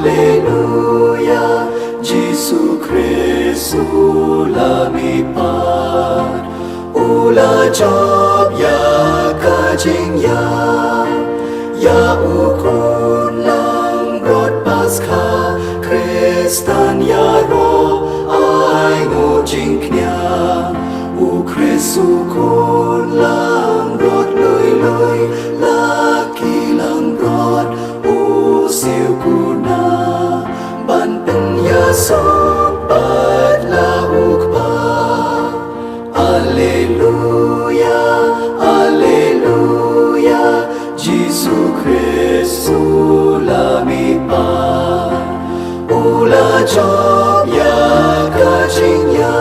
Alleluia, Jesu Christu lamipat, ula job ya kajing ya ukun lang rod Paskha, Kristan ya ro ai ngo jingknya, u Kristu kun lang rod lui laki lang rod u siu kuna, ban pen ya sobat la ukpa. Alleluia, Alleluia, Jesu Christu lamipat, ula job ya kajing ya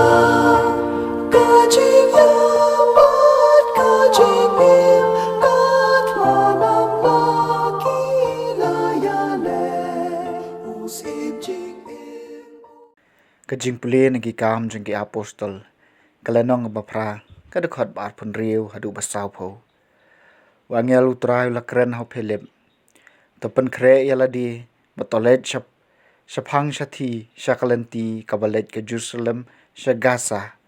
pat kajing im kat lanam laki layale usim jing im. Jingpule nagi kam jengki apostol kalenong bapra kadukhat bar pun riu hadu basau po wangel utrai la kren ho philip topen kre yala di batolet shapang shathi shakalenti kabalet ke Jerusalem shagasa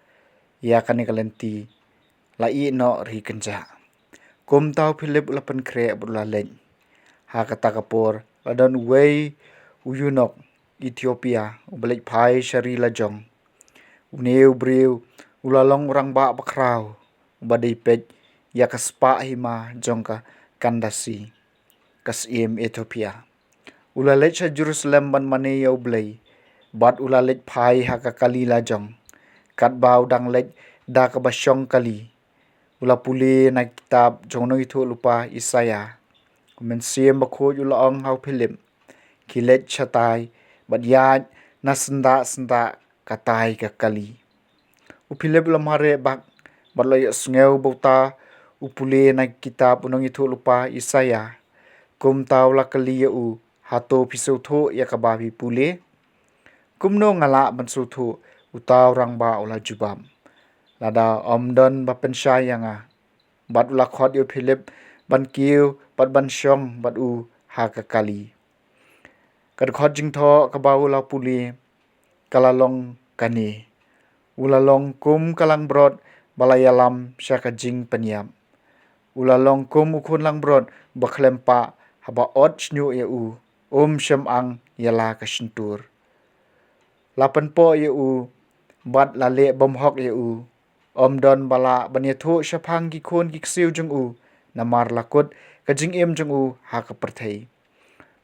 ya kani kalenti la i no ri kenja kum tau philip la pen kre bula len ha kata kapor la don wei uyunok Ethiopia ubalik pai shari la jong uneu briu ulalong orang ba bakrau badai pet ya kaspa hima jongka kandasi kasim Ethiopia ulalet sa Jerusalem ban mane ya ublay bat ulalet pai haka kali lajong kat bau dang let da ka basyong kali ula puli na kitab jongno itu lupa Isaya kumensim bakho ulaong hau Philip kilet chatai bat ya nasenda senda katai ka kali Philip lamare bak balay sngew bauta upule na kitab unong itu lupa Isaya kum taw la kali u hato pisau tho ya kababi pule kum no ngala ban su tho utaw rang ba ula jubam lada omdon ba pensaya nga bat ula khot yu Philip ban kiu bat ban syong bat u ha ka kali kad khot jing tho ka ba ula pule kalalong kani ulalong kum kalang brod balayalam syaka jing penyam ulalong kum ukun lang brod baklempa haba ot snyu ya u syam ang yala ka shintur lapan po ya u bat lale bomhok ya u don bala banyathu syapang gi khon gi ksiu jung u namar lakut ka jing em jung u ha ka perthai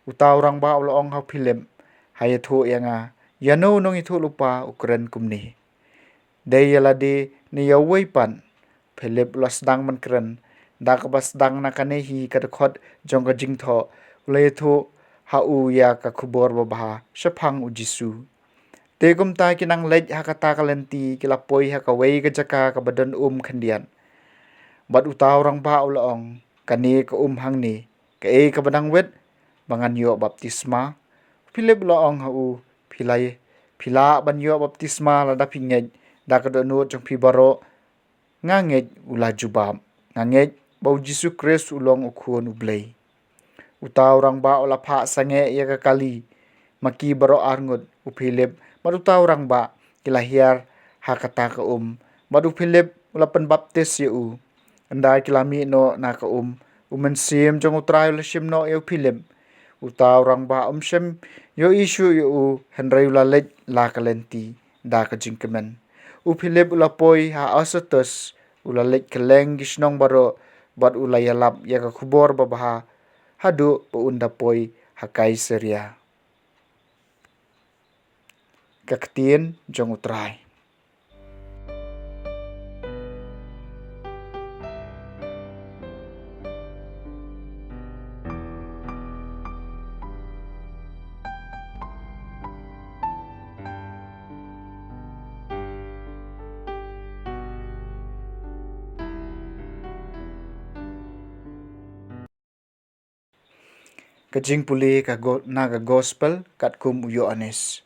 utaw rang ba ulong ha Philip hayathu yanga yano nong ithu lupa ukren kumni Dayala de ni yawai pan Philip las dang man kren dak bas dang na kanehi kadkhot jong ka jing tho le tho ha u ya ka khubor ba shapang u Jisu tegum ta kinang lej ha kata kalenti kila poi ha ka wei ka jaka ka badan khandian bat utaw rang ba ulaong kani ka hang ni ka e ka badang wet bangan yo baptisma Philip laong ha u phila ban yo baptisma la da pingej da ka no jong pi baro nganget ula jubam nganget bau Jisu Kristus ulong ukhon ublay utaw rang ba ula pha sange ya ka kali maki baro arngut u Philip madu taw rang ba kilahiar ha kata ka madu Philip ula pen baptis ya u andai kilami no na ka umensim jong utrai ula sim no ya Philip utaw rang ba shem yo isu yo henry ula let la kalenti da ka jingkemen u Philip ula poi ha asatus ula let keleng gisnong baro bat ula yalap ya ka khubor babaha hadu pa unda poi ha Kaisaria kaktin jong utrai ka Jingpule ka naga gospel kat kum u Yohanes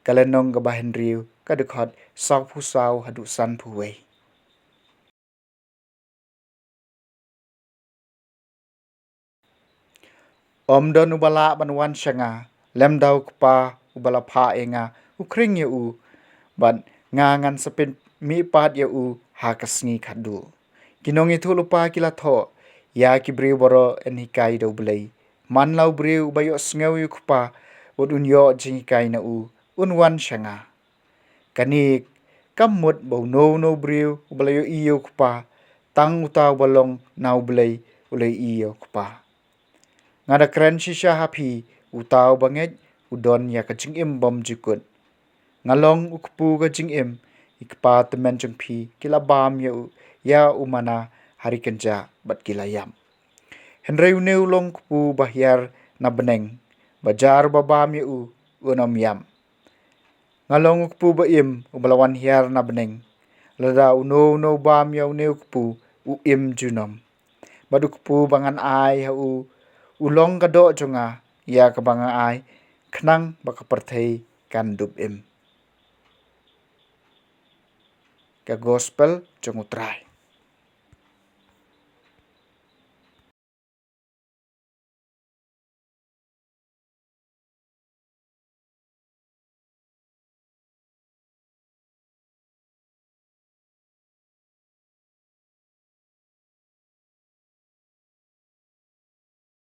kalenong ka bahen riu ka dekhat saw phu saw hadu san phu wei Om don ubala banwan syanga, lem dau kpa ubala pha enga, ukring ye u, ban ngangan sepin mi pat ye u ha kasngi khadu. Kinong itu lupa kila tho, ya kibri boro en hikai do belai. Man lau briu bayo sngau yu kpa, ud unyo jingkai na u, unwan syanga. Kanik, kamut bau no briu ubalayo iyo kpa, tang utaw balong nau belai ulay iyo kpa. Ngada keren shisha hapi utaw banget udon ya kajing im bom jikut. Ngalong ukpu kajing im ikpa temen jengpi kila bam ya umana hari kenja bat kila yam. Henry uneu long kupu bahyar na beneng bajar babam unom yam. Ngalong ukpu ba im ubalawan hiar na beneng lada no bam ya uneu kupu im junom. Badu kupu bangan ai ulong kado jonga ya kabanga ai kenang bakaperthei kan dub im. Ka gospel jong utrai.